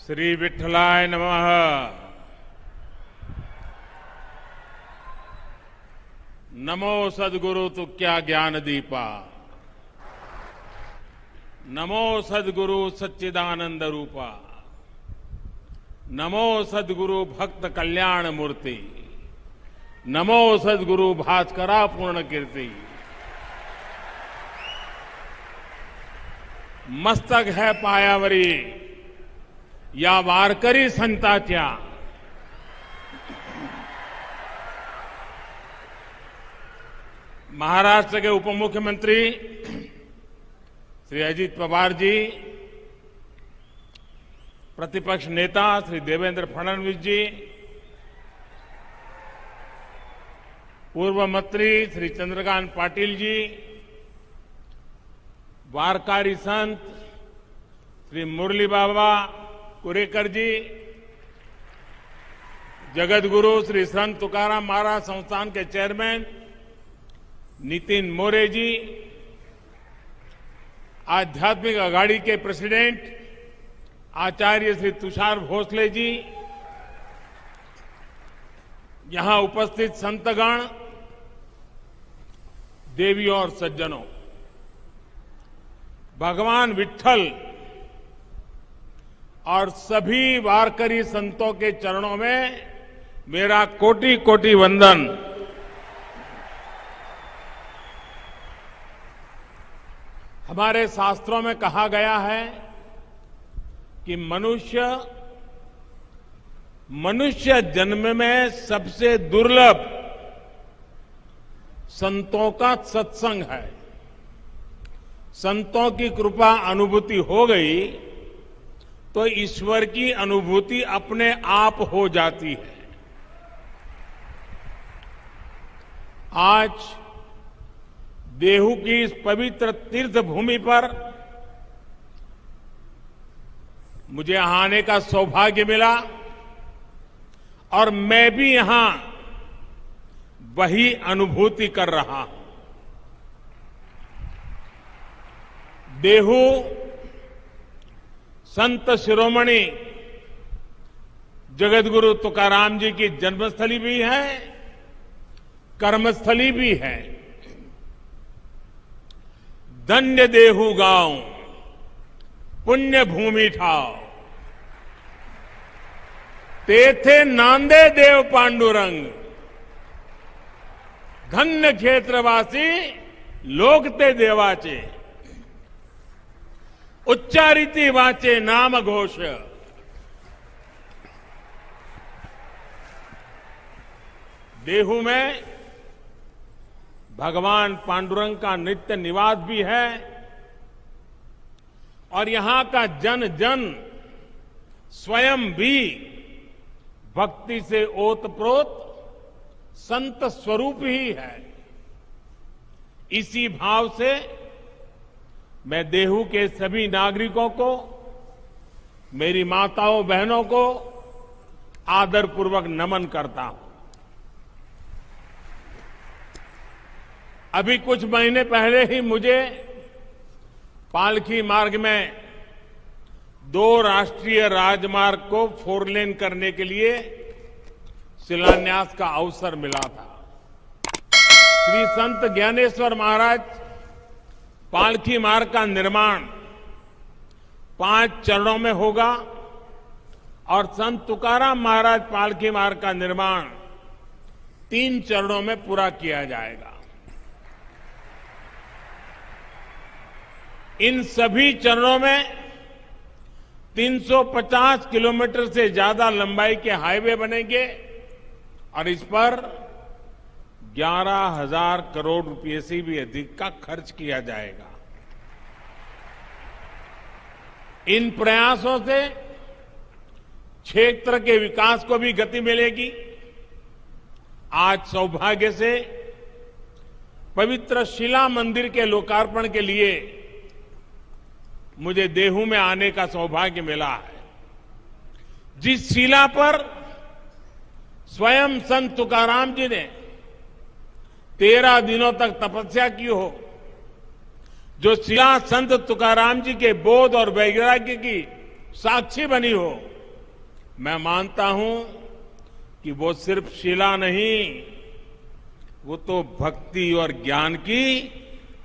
श्री विठ्ठलाय नमः। नमो सद्गुरु तुक्या ज्ञान दीपा। नमो सद्गुरु सच्चिदानंद रूपा। नमो सद्गुरु भक्त कल्याण मूर्ति। नमो सद्गुरु भास्करा पूर्ण कीर्ति। मस्तक है पायावरी या वारकरी संताच्या। महाराष्ट्र के उप मुख्यमंत्री श्री अजित पवार जी, प्रतिपक्ष नेता श्री देवेंद्र फडणवीस जी, पूर्व मंत्री श्री चंद्रकांत पाटिल जी, वारकरी संत श्री मुरली बाबा कुरेकर जी, जगत गुरु श्री संत तुकाराम महाराज संस्थान के चेयरमैन नितिन मोरे जी, आध्यात्मिक अघाड़ी के प्रेसिडेंट आचार्य श्री तुषार भोसले जी, यहां उपस्थित संतगण, देवियों और सज्जनों, भगवान विट्ठल और सभी वारकरी संतों के चरणों में मेरा कोटि कोटि वंदन। हमारे शास्त्रों में कहा गया है कि मनुष्य जन्म में सबसे दुर्लभ संतों का सत्संग है। संतों की कृपा अनुभूति हो गई तो ईश्वर की अनुभूति अपने आप हो जाती है। आज देहू की इस पवित्र तीर्थ भूमि पर मुझे यहां आने का सौभाग्य मिला और मैं भी यहां वही अनुभूति कर रहा हूं। देहू संत शिरोमणि जगतगुरु तुकाराम जी की जन्मस्थली भी है, कर्मस्थली भी है। धन्य देहू गांव पुण्य भूमि ठाव, तेथे नांदे देव पांडुरंग। धन्य क्षेत्रवासी लोकते देवाचे, उच्चारिती वाचे नाम घोष। देहू में भगवान पांडुरंग का नित्य निवास भी है और यहां का जन जन स्वयं भी भक्ति से ओतप्रोत संत स्वरूप ही है। इसी भाव से मैं देहू के सभी नागरिकों को, मेरी माताओं बहनों को आदरपूर्वक नमन करता हूं। अभी कुछ महीने पहले ही मुझे पालकी मार्ग में 2 राष्ट्रीय राजमार्ग को 4 लेन करने के लिए शिलान्यास का अवसर मिला था। श्री संत ज्ञानेश्वर महाराज पालकी मार्ग का निर्माण 5 चरणों में होगा और संत तुकाराम महाराज पालकी मार्ग का निर्माण 3 चरणों में पूरा किया जाएगा। इन सभी चरणों में 350 किलोमीटर से ज्यादा लंबाई के हाईवे बनेंगे और इस पर 11,000 करोड़ रुपए से भी अधिक का खर्च किया जाएगा। इन प्रयासों से क्षेत्र के विकास को भी गति मिलेगी। आज सौभाग्य से पवित्र शिला मंदिर के लोकार्पण के लिए मुझे देहू में आने का सौभाग्य मिला है। जिस शिला पर स्वयं संत तुकाराम जी ने 13 दिनों तक तपस्या की हो, जो शिला संत तुकाराम जी के बोध और वैराग्य की साक्षी बनी हो, मैं मानता हूं कि वो सिर्फ शिला नहीं, वो तो भक्ति और ज्ञान की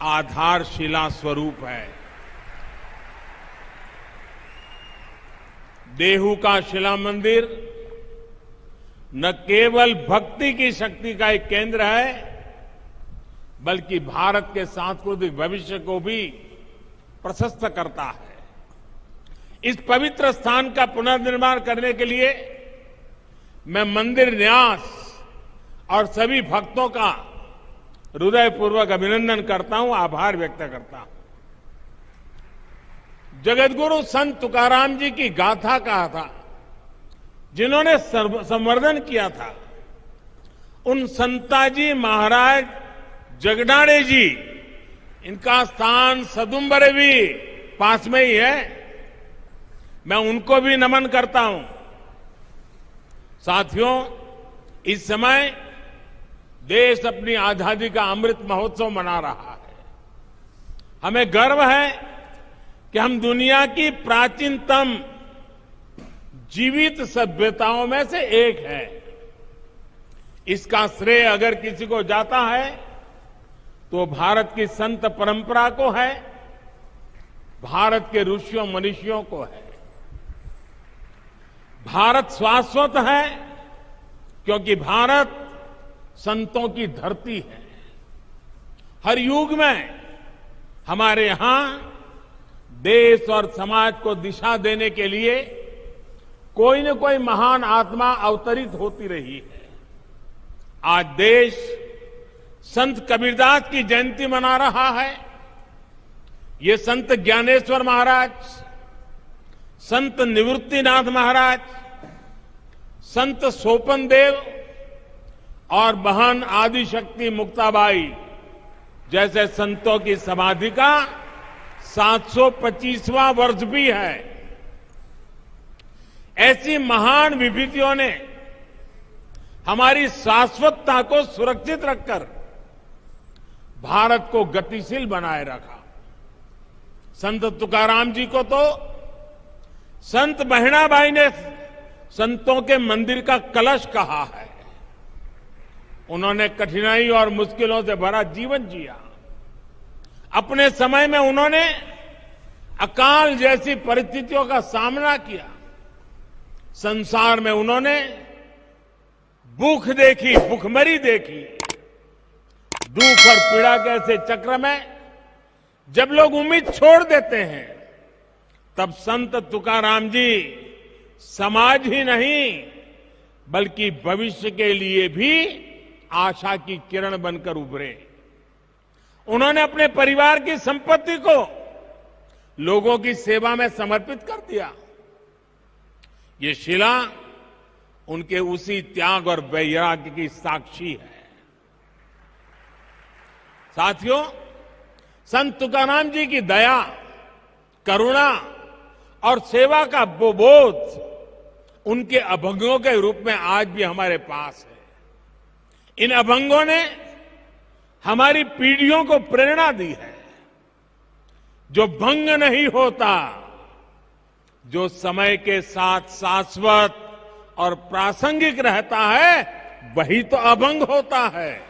आधारशिला स्वरूप है। देहू का शिला मंदिर न केवल भक्ति की शक्ति का एक केंद्र है, बल्कि भारत के सांस्कृतिक भविष्य को भी प्रशस्त करता है। इस पवित्र स्थान का पुनर्निर्माण करने के लिए मैं मंदिर न्यास और सभी भक्तों का हृदयपूर्वक अभिनंदन करता हूं, आभार व्यक्त करता हूं। जगतगुरु संत तुकाराम जी की गाथा कहा था, जिन्होंने संवर्धन किया था, उन संताजी महाराज जगडाड़े जी, इनका स्थान सदुम्बरे भी पास में ही है। मैं उनको भी नमन करता हूं। साथियों, इस समय देश अपनी आजादी का अमृत महोत्सव मना रहा है। हमें गर्व है कि हम दुनिया की प्राचीनतम जीवित सभ्यताओं में से एक है। इसका श्रेय अगर किसी को जाता है तो भारत की संत परंपरा को है, भारत के ऋषियों मनीषियों को है। भारत शाश्वत है क्योंकि भारत संतों की धरती है। हर युग में हमारे यहां देश और समाज को दिशा देने के लिए कोई न कोई महान आत्मा अवतरित होती रही है। आज देश संत कबीरदास की जयंती मना रहा है। ये संत ज्ञानेश्वर महाराज, संत निवृत्तिनाथ महाराज, संत सोपन देव और बहन आदिशक्ति मुक्ताबाई जैसे संतों की समाधि का 725वां वर्ष भी है। ऐसी महान विभूतियों ने हमारी शाश्वतता को सुरक्षित रखकर भारत को गतिशील बनाए रखा। संत तुकाराम जी को तो संत बहणाबाई ने संतों के मंदिर का कलश कहा है। उन्होंने कठिनाई और मुश्किलों से भरा जीवन जिया। अपने समय में उन्होंने अकाल जैसी परिस्थितियों का सामना किया। संसार में उन्होंने भूख देखी, भूखमरी देखी। दुख और पीड़ा के ऐसे चक्र में जब लोग उम्मीद छोड़ देते हैं, तब संत तुकाराम जी समाज ही नहीं बल्कि भविष्य के लिए भी आशा की किरण बनकर उभरे। उन्होंने अपने परिवार की संपत्ति को लोगों की सेवा में समर्पित कर दिया। ये शिला उनके उसी त्याग और वैराग्य की साक्षी है। साथियों, संत तुकाराम जी की दया, करुणा और सेवा का वो बोध उनके अभंगों के रूप में आज भी हमारे पास है। इन अभंगों ने हमारी पीढ़ियों को प्रेरणा दी है। जो भंग नहीं होता, जो समय के साथ शाश्वत और प्रासंगिक रहता है, वही तो अभंग होता है।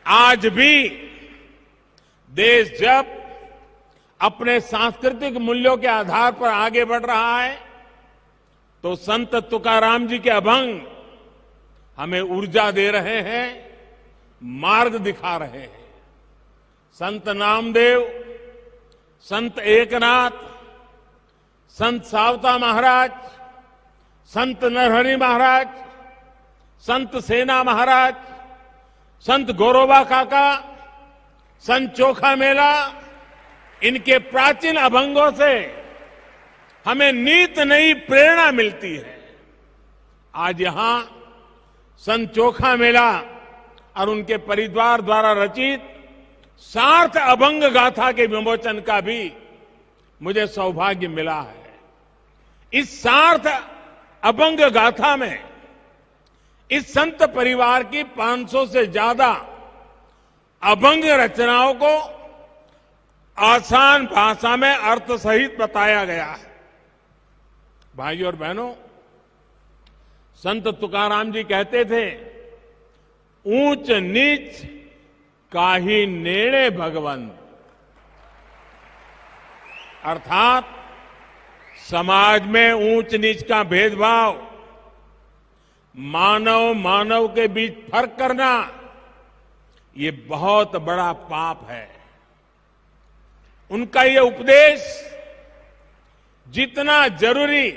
आज भी देश जब अपने सांस्कृतिक मूल्यों के आधार पर आगे बढ़ रहा है, तो संत तुकाराम जी के अभंग हमें ऊर्जा दे रहे हैं, मार्ग दिखा रहे हैं। संत नामदेव, संत एकनाथ, संत सावता महाराज, संत नरहरि महाराज, संत सेना महाराज, संत गोरोबा काका, संत चोखा मेला, इनके प्राचीन अभंगों से हमें नित नई प्रेरणा मिलती है। आज यहां संत चोखा मेला और उनके परिवार द्वारा रचित सार्थ अभंग गाथा के विमोचन का भी मुझे सौभाग्य मिला है। इस सार्थ अभंग गाथा में इस संत परिवार की 500 से ज्यादा अभंग रचनाओं को आसान भाषा में अर्थ सहित बताया गया है। भाइयों और बहनों, संत तुकाराम जी कहते थे, ऊंच नीच काहि नेड़े भगवंत। अर्थात समाज में ऊंच नीच का भेदभाव, मानव मानव के बीच फर्क करना, ये बहुत बड़ा पाप है। उनका ये उपदेश जितना जरूरी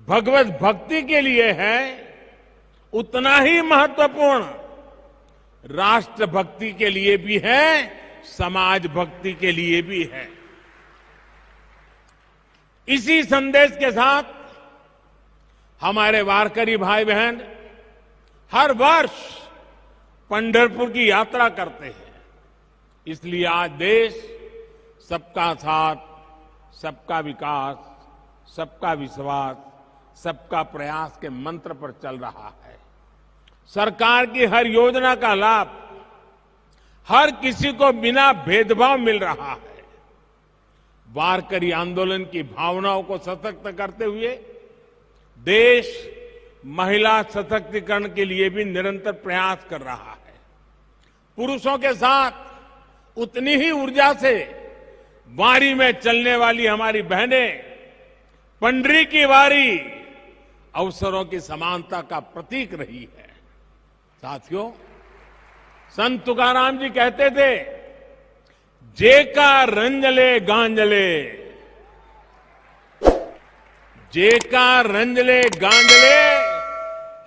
भगवत भक्ति के लिए है, उतना ही महत्वपूर्ण राष्ट्र भक्ति के लिए भी है, समाज भक्ति के लिए भी है। इसी संदेश के साथ हमारे वारकरी भाई बहन हर वर्ष पंढरपुर की यात्रा करते हैं। इसलिए आज देश सबका साथ, सबका विकास, सबका विश्वास, सबका प्रयास के मंत्र पर चल रहा है। सरकार की हर योजना का लाभ हर किसी को बिना भेदभाव मिल रहा है। वारकरी आंदोलन की भावनाओं को सशक्त करते हुए देश महिला सशक्तिकरण के लिए भी निरंतर प्रयास कर रहा है। पुरुषों के साथ उतनी ही ऊर्जा से वारी में चलने वाली हमारी बहनें पंडरी की वारी अवसरों की समानता का प्रतीक रही है। साथियों, संत तुकाराम जी कहते थे, जेका रंजले गांजले, जेका रंजले गांजले,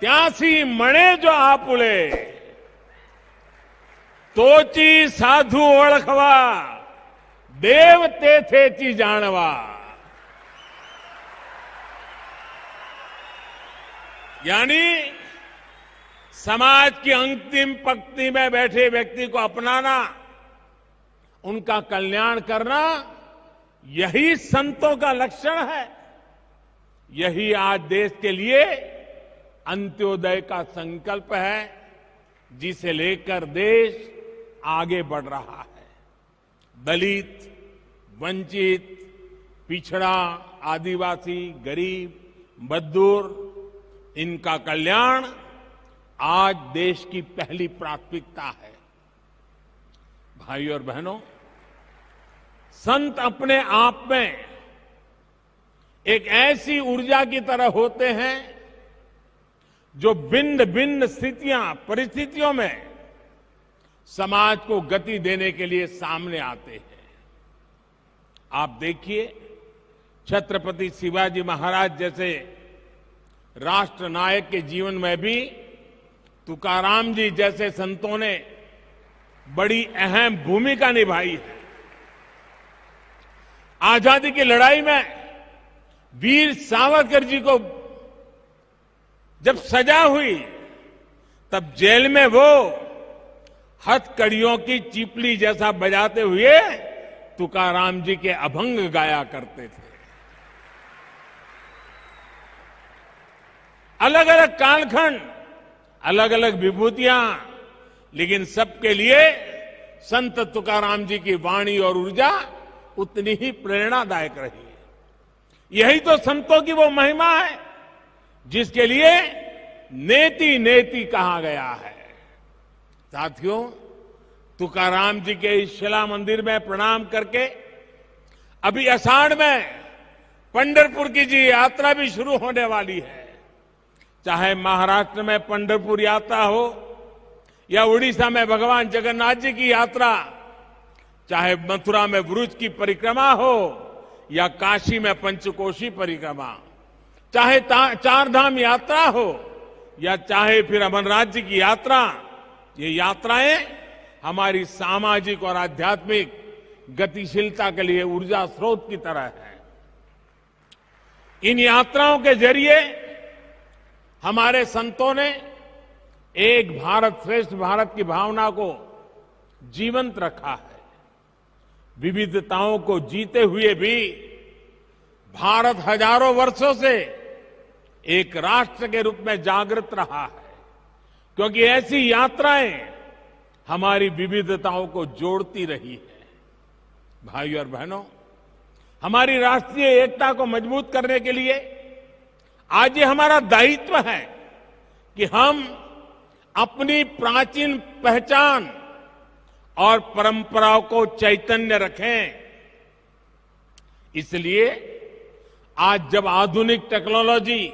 त्यासी मणे जो आपुले, तोची साधु ओळखवा, देव तेथेची जाणवा। यानी समाज की अंतिम पंक्ति में बैठे व्यक्ति को अपनाना, उनका कल्याण करना, यही संतों का लक्षण है। यही आज देश के लिए अंत्योदय का संकल्प है, जिसे लेकर देश आगे बढ़ रहा है। दलित, वंचित, पिछड़ा, आदिवासी, गरीब, मजदूर, इनका कल्याण आज देश की पहली प्राथमिकता है। भाइयों और बहनों, संत अपने आप में एक ऐसी ऊर्जा की तरह होते हैं जो भिन्न भिन्न स्थितियां, परिस्थितियों में समाज को गति देने के लिए सामने आते हैं। आप देखिए, छत्रपति शिवाजी महाराज जैसे राष्ट्र नायक के जीवन में भी तुकाराम जी जैसे संतों ने बड़ी अहम भूमिका निभाई है। आजादी की लड़ाई में वीर सावरकर जी को जब सजा हुई, तब जेल में वो हथकड़ियों की चीपली जैसा बजाते हुए तुकाराम जी के अभंग गाया करते थे। अलग अलग कालखंड, अलग अलग विभूतियां, लेकिन सबके लिए संत तुकाराम जी की वाणी और ऊर्जा उतनी ही प्रेरणादायक रही है। यही तो संतों की वो महिमा है जिसके लिए नेति नेति कहा गया है। साथियों, तुकाराम जी के इस शिला मंदिर में प्रणाम करके अभी आषाढ़ में पंढरपुर की जी यात्रा भी शुरू होने वाली है। चाहे महाराष्ट्र में पंढरपुर यात्रा हो या उड़ीसा में भगवान जगन्नाथ जी की यात्रा, चाहे मथुरा में व्रज की परिक्रमा हो या काशी में पंचकोशी परिक्रमा, चाहे चार धाम यात्रा हो या चाहे फिर अमर राज्य की यात्रा, ये यात्राएं हमारी सामाजिक और आध्यात्मिक गतिशीलता के लिए ऊर्जा स्रोत की तरह है। इन यात्राओं के जरिए हमारे संतों ने एक भारत श्रेष्ठ भारत की भावना को जीवंत रखा है। विविधताओं को जीते हुए भी भारत हजारों वर्षों से एक राष्ट्र के रूप में जागृत रहा है, क्योंकि ऐसी यात्राएं हमारी विविधताओं को जोड़ती रही है। भाइयों और बहनों, हमारी राष्ट्रीय एकता को मजबूत करने के लिए आज ये हमारा दायित्व है कि हम अपनी प्राचीन पहचान और परंपराओं को चैतन्य रखें। इसलिए आज जब आधुनिक टेक्नोलॉजी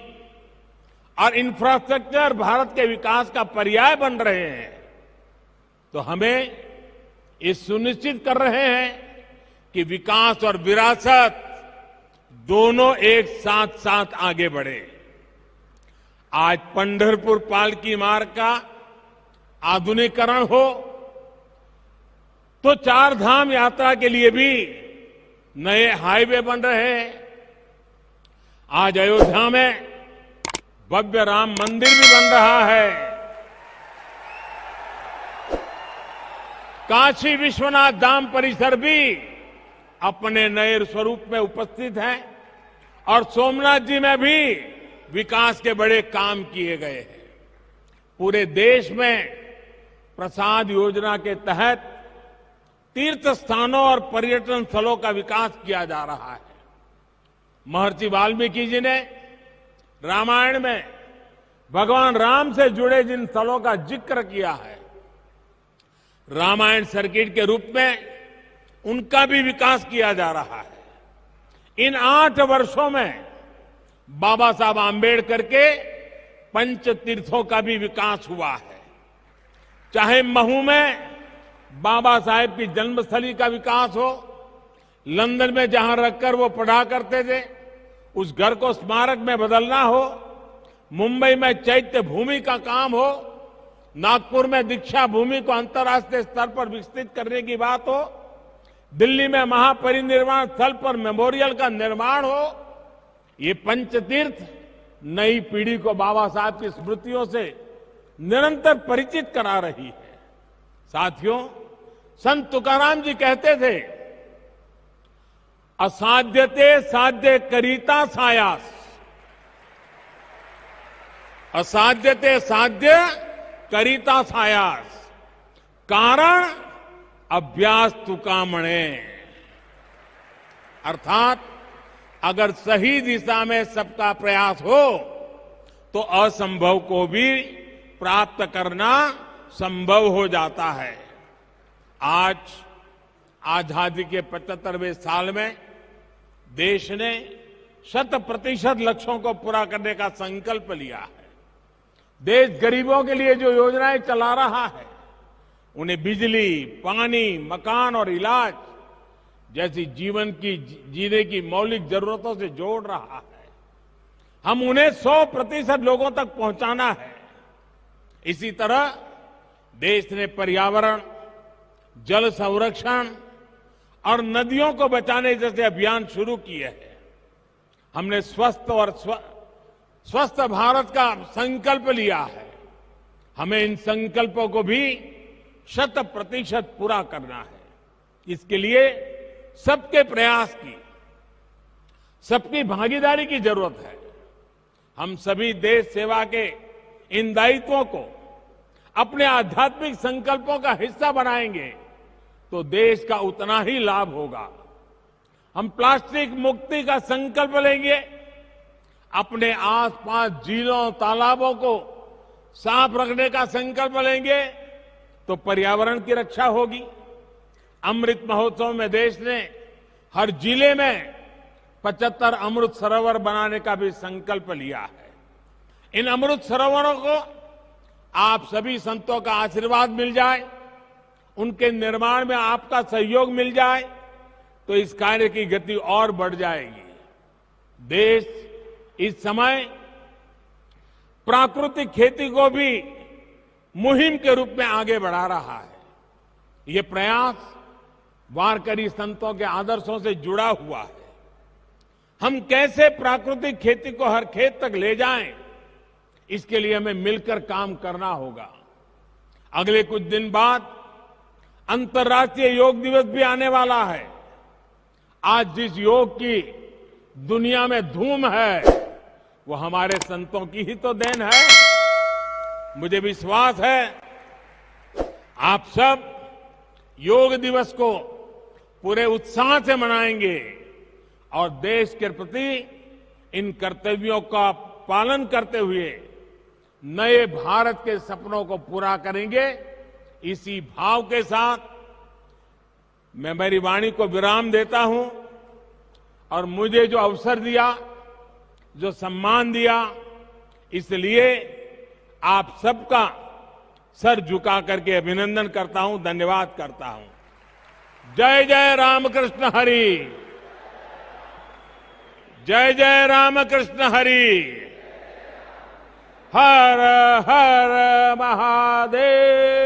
और इंफ्रास्ट्रक्चर भारत के विकास का पर्याय बन रहे हैं, तो हमें ये सुनिश्चित कर रहे हैं कि विकास और विरासत दोनों एक साथ साथ आगे बढ़े। आज पंढरपुर पालकी मार्ग का आधुनिकीकरण हो तो चार धाम यात्रा के लिए भी नए हाईवे बन रहे हैं। आज अयोध्या में भव्य राम मंदिर भी बन रहा है। काशी विश्वनाथ धाम परिसर भी अपने नए स्वरूप में उपस्थित है और सोमनाथ जी में भी विकास के बड़े काम किए गए हैं। पूरे देश में प्रसाद योजना के तहत तीर्थ स्थानों और पर्यटन स्थलों का विकास किया जा रहा है। महर्षि वाल्मीकि जी ने रामायण में भगवान राम से जुड़े जिन स्थलों का जिक्र किया है, रामायण सर्किट के रूप में उनका भी विकास किया जा रहा है। इन 8 वर्षों में बाबा साहब आंबेडकर के पंच तीर्थों का भी विकास हुआ है। चाहे महू में बाबा साहेब की जन्मस्थली का विकास हो, लंदन में जहां रखकर वो पढ़ा करते थे उस घर को स्मारक में बदलना हो, मुंबई में चैत्य भूमि का काम हो, नागपुर में दीक्षा भूमि को अंतर्राष्ट्रीय स्तर पर विकसित करने की बात हो, दिल्ली में महापरिनिर्वाण स्थल पर मेमोरियल का निर्माण हो, ये पंचतीर्थ नई पीढ़ी को बाबा साहब की स्मृतियों से निरंतर परिचित करा रही है। साथियों, संत तुकाराम जी कहते थे, असाध्यते साध्य करीता सायास। असाध्यते साध्य करीता सायास, कारण अभ्यास तुकामणे। अर्थात अगर सही दिशा में सबका प्रयास हो तो असंभव को भी प्राप्त करना संभव हो जाता है। आज आजादी के 75वें साल में देश ने 100% लक्ष्यों को पूरा करने का संकल्प लिया है। देश गरीबों के लिए जो योजनाएं चला रहा है, उन्हें बिजली, पानी, मकान और इलाज जैसी जीवन की जीने की मौलिक जरूरतों से जोड़ रहा है। हम उन्हें 100% लोगों तक पहुंचाना है। इसी तरह देश ने पर्यावरण, जल संरक्षण और नदियों को बचाने जैसे अभियान शुरू किए हैं। हमने स्वस्थ भारत का संकल्प लिया है। हमें इन संकल्पों को भी 100% पूरा करना है। इसके लिए सबके प्रयास की, सबकी भागीदारी की जरूरत है। हम सभी देश सेवा के इन दायित्वों को अपने आध्यात्मिक संकल्पों का हिस्सा बनाएंगे तो देश का उतना ही लाभ होगा। हम प्लास्टिक मुक्ति का संकल्प लेंगे, अपने आसपास झीलों, तालाबों को साफ रखने का संकल्प लेंगे तो पर्यावरण की रक्षा होगी। अमृत महोत्सव में देश ने हर जिले में 75 अमृत सरोवर बनाने का भी संकल्प लिया है। इन अमृत सरोवरों को आप सभी संतों का आशीर्वाद मिल जाए, उनके निर्माण में आपका सहयोग मिल जाए तो इस कार्य की गति और बढ़ जाएगी। देश इस समय प्राकृतिक खेती को भी मुहिम के रूप में आगे बढ़ा रहा है। ये प्रयास वारकरी संतों के आदर्शों से जुड़ा हुआ है। हम कैसे प्राकृतिक खेती को हर खेत तक ले जाएं, इसके लिए हमें मिलकर काम करना होगा। अगले कुछ दिन बाद अंतर्राष्ट्रीय योग दिवस भी आने वाला है। आज जिस योग की दुनिया में धूम है, वो हमारे संतों की ही तो देन है। मुझे विश्वास है आप सब योग दिवस को पूरे उत्साह से मनाएंगे और देश के प्रति इन कर्तव्यों का पालन करते हुए नए भारत के सपनों को पूरा करेंगे। इसी भाव के साथ मैं मेरी वाणी को विराम देता हूं और मुझे जो अवसर दिया, जो सम्मान दिया, इसलिए आप सबका सर झुका करके अभिनंदन करता हूं, धन्यवाद करता हूं। जय जय रामकृष्ण हरि, जय जय रामकृष्ण हरि, हर हर महादेव।